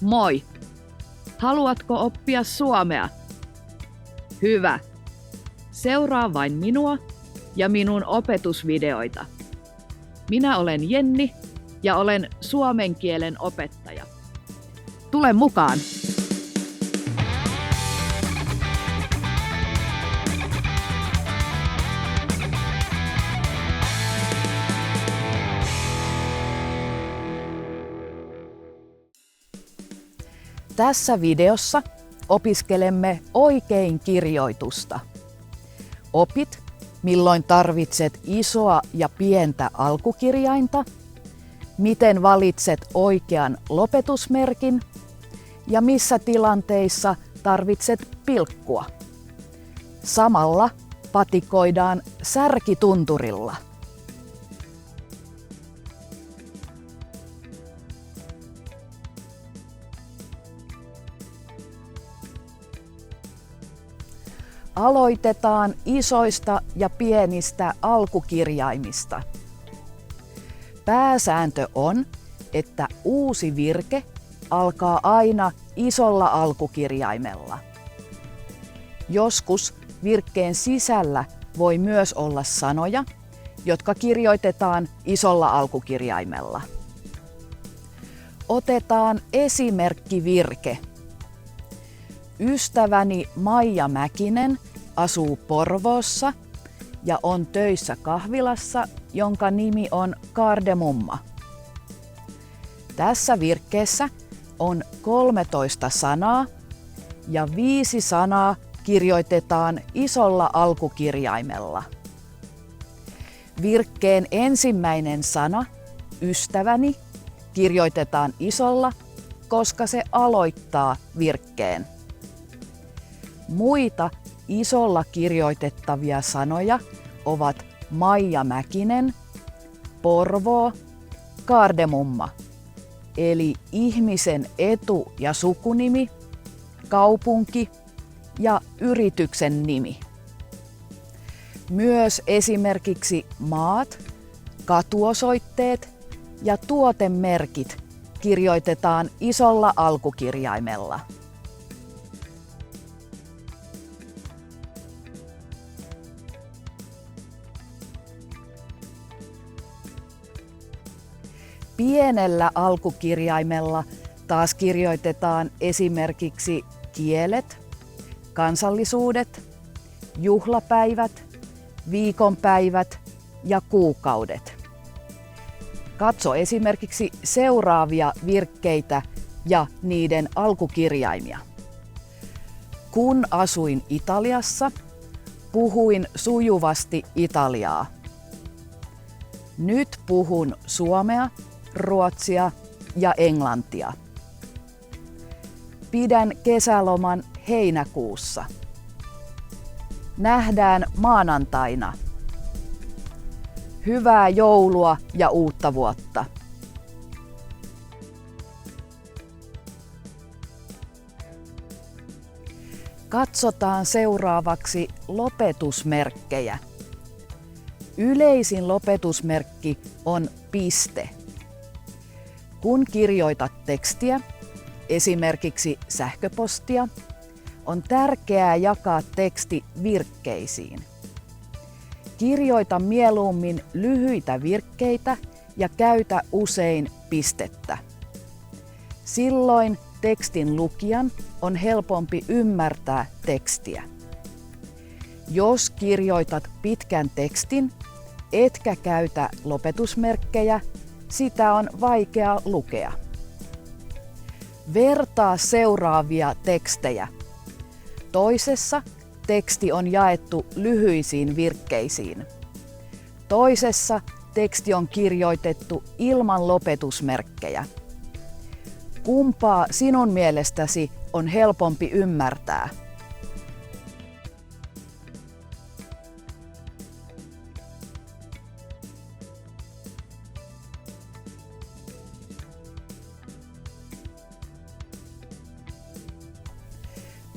Moi! Haluatko oppia suomea? Hyvä! Seuraa vain minua ja minun opetusvideoita. Minä olen Jenni ja olen suomen kielen opettaja. Tule mukaan! Tässä videossa opiskelemme oikein kirjoitusta. Opit, milloin tarvitset isoa ja pientä alkukirjainta, miten valitset oikean lopetusmerkin ja missä tilanteissa tarvitset pilkkua. Samalla patikoidaan särkitunturilla. Aloitetaan isoista ja pienistä alkukirjaimista. Pääsääntö on, että uusi virke alkaa aina isolla alkukirjaimella. Joskus virkkeen sisällä voi myös olla sanoja, jotka kirjoitetaan isolla alkukirjaimella. Otetaan esimerkkivirke. Ystäväni Maija Mäkinen asuu Porvoossa ja on töissä kahvilassa, jonka nimi on Kardemumma. Tässä virkkeessä on 13 sanaa ja 5 sanaa kirjoitetaan isolla alkukirjaimella. Virkkeen ensimmäinen sana, ystäväni, kirjoitetaan isolla, koska se aloittaa virkkeen. Muita isolla kirjoitettavia sanoja ovat Maija Mäkinen, Porvoo, Kardemumma, eli ihmisen etu- ja sukunimi, kaupunki ja yrityksen nimi. Myös esimerkiksi maat, katuosoitteet ja tuotemerkit kirjoitetaan isolla alkukirjaimella. Pienellä alkukirjaimella taas kirjoitetaan esimerkiksi kielet, kansallisuudet, juhlapäivät, viikonpäivät ja kuukaudet. Katso esimerkiksi seuraavia virkkeitä ja niiden alkukirjaimia. Kun asuin Italiassa, puhuin sujuvasti italiaa. Nyt puhun suomea, ruotsia ja englantia. Pidän kesäloman heinäkuussa. Nähdään maanantaina. Hyvää joulua ja uutta vuotta. Katsotaan seuraavaksi lopetusmerkkejä. Yleisin lopetusmerkki on piste. Kun kirjoitat tekstiä, esimerkiksi sähköpostia, on tärkeää jakaa teksti virkkeisiin. Kirjoita mieluummin lyhyitä virkkeitä ja käytä usein pistettä. Silloin tekstin lukijan on helpompi ymmärtää tekstiä. Jos kirjoitat pitkän tekstin, etkä käytä lopetusmerkkejä, sitä on vaikea lukea. Vertaa seuraavia tekstejä. Toisessa teksti on jaettu lyhyisiin virkkeisiin. Toisessa teksti on kirjoitettu ilman lopetusmerkkejä. Kumpaa sinun mielestäsi on helpompi ymmärtää?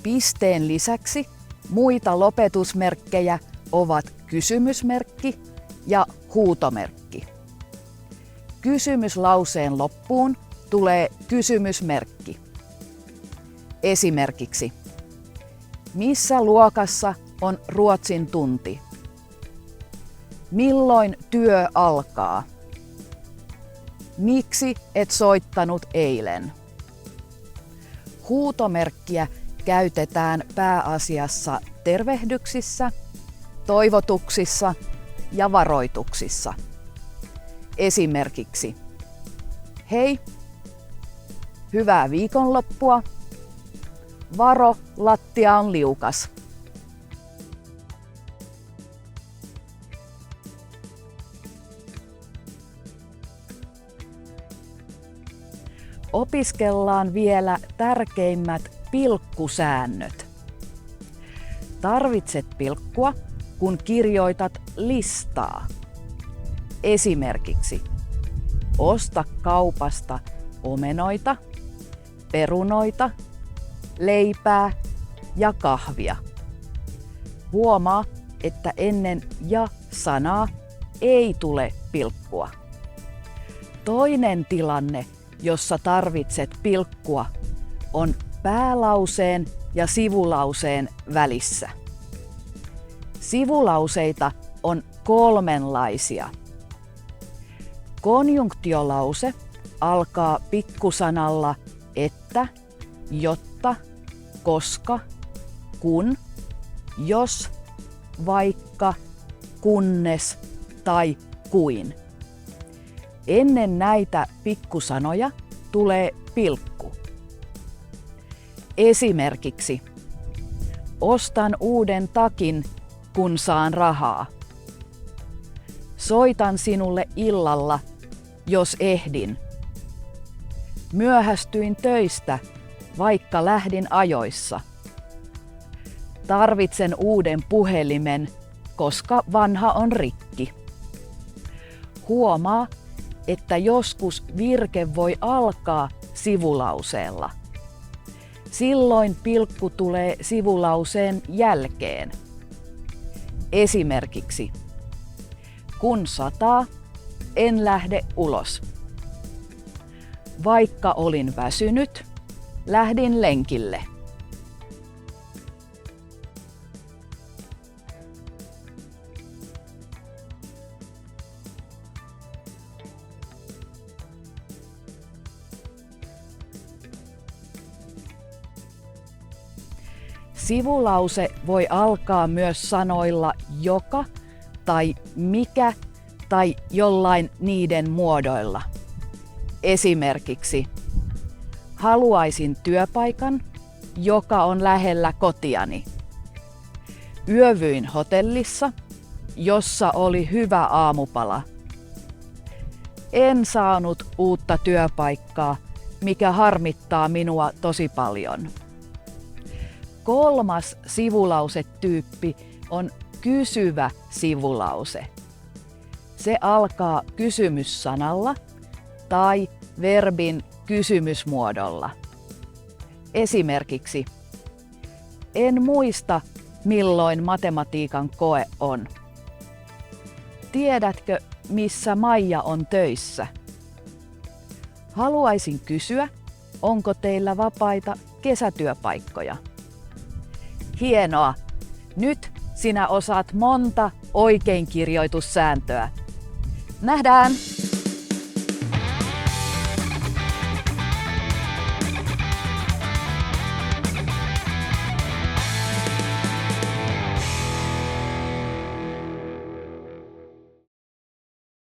Pisteen lisäksi muita lopetusmerkkejä ovat kysymysmerkki ja huutomerkki. Kysymyslauseen loppuun tulee kysymysmerkki. Esimerkiksi, missä luokassa on ruotsin tunti? Milloin työ alkaa? Miksi et soittanut eilen? Huutomerkkiä käytetään pääasiassa tervehdyksissä, toivotuksissa ja varoituksissa. Esimerkiksi, hei, hyvää viikonloppua, varo, lattia on liukas. Opiskellaan vielä tärkeimmät pilkkusäännöt. Tarvitset pilkkua, kun kirjoitat listaa. Esimerkiksi, osta kaupasta omenoita, perunoita, leipää ja kahvia. Huomaa, että ennen ja-sanaa ei tule pilkkua. Toinen tilanne, jossa tarvitset pilkkua, on päälauseen ja sivulauseen välissä. Sivulauseita on kolmenlaisia. Konjunktiolause alkaa pikkusanalla että, jotta, koska, kun, jos, vaikka, kunnes tai kuin. Ennen näitä pikkusanoja tulee pilkku. Esimerkiksi, ostan uuden takin, kun saan rahaa. Soitan sinulle illalla, jos ehdin. Myöhästyin töistä, vaikka lähdin ajoissa. Tarvitsen uuden puhelimen, koska vanha on rikki. Huomaa, että joskus virke voi alkaa sivulauseella. Silloin pilkku tulee sivulauseen jälkeen. Esimerkiksi, kun sataa, en lähde ulos. Vaikka olin väsynyt, lähdin lenkille. Sivulause voi alkaa myös sanoilla joka tai mikä tai jollain niiden muodoilla. Esimerkiksi, haluaisin työpaikan, joka on lähellä kotiani. Yövyin hotellissa, jossa oli hyvä aamupala. En saanut uutta työpaikkaa, mikä harmittaa minua tosi paljon. Kolmas sivulausetyyppi on kysyvä sivulause. Se alkaa kysymyssanalla tai verbin kysymysmuodolla. Esimerkiksi, en muista, milloin matematiikan koe on. Tiedätkö, missä Maija on töissä? Haluaisin kysyä, onko teillä vapaita kesätyöpaikkoja? Hienoa! Nyt sinä osaat monta oikeinkirjoitussääntöä. Nähdään!